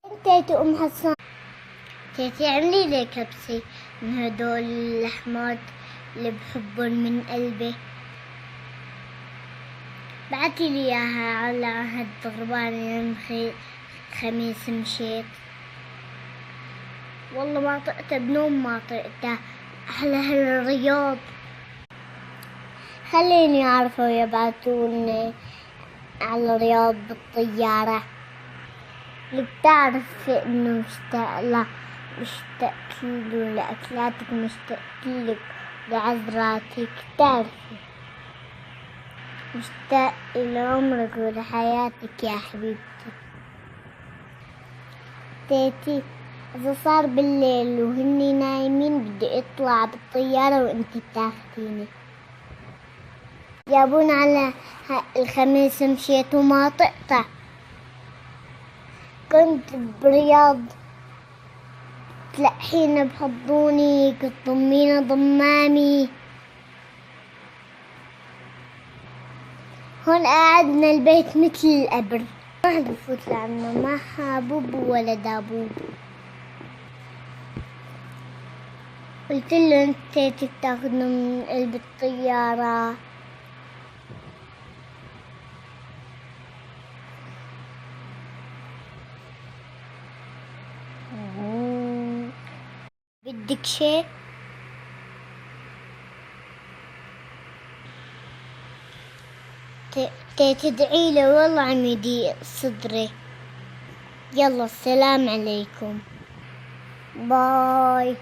تيتي أم حسان، تيتي اعملي لي كبسة من هدول اللحمات اللي بحبهم من قلبي، بعتي لي اياها على عهد غربان يوم خميس مشيت. والله ما طقتها بنوم، ما طقتها أحلى هالرياض. خليني أعرفوا يبعتوني على الرياض بالطيارة. اللي بتعرف إنه مشتاق لأكلاتك، مشتاق لك لعذراتك، تعرفي مشتاق لعمرك ولحياتك يا حبيبتي. تيتي إذا صار بالليل وهني نايمين بدي أطلع بالطيارة وإنتي بتاخديني. جابون على الخميس مشيت وما طقطع، كنت برياض تلحين بحضوني، كنت ضمينا ضمامي. هون قعدنا البيت مثل القبر، ما حد بفوت لعنا، ما حابوب ولا دابوب. قلت له انت تاخذنا من قلب الطيارة. بدك شيء؟ تدعي له والله عم يضيق صدري. يلا السلام عليكم، باي.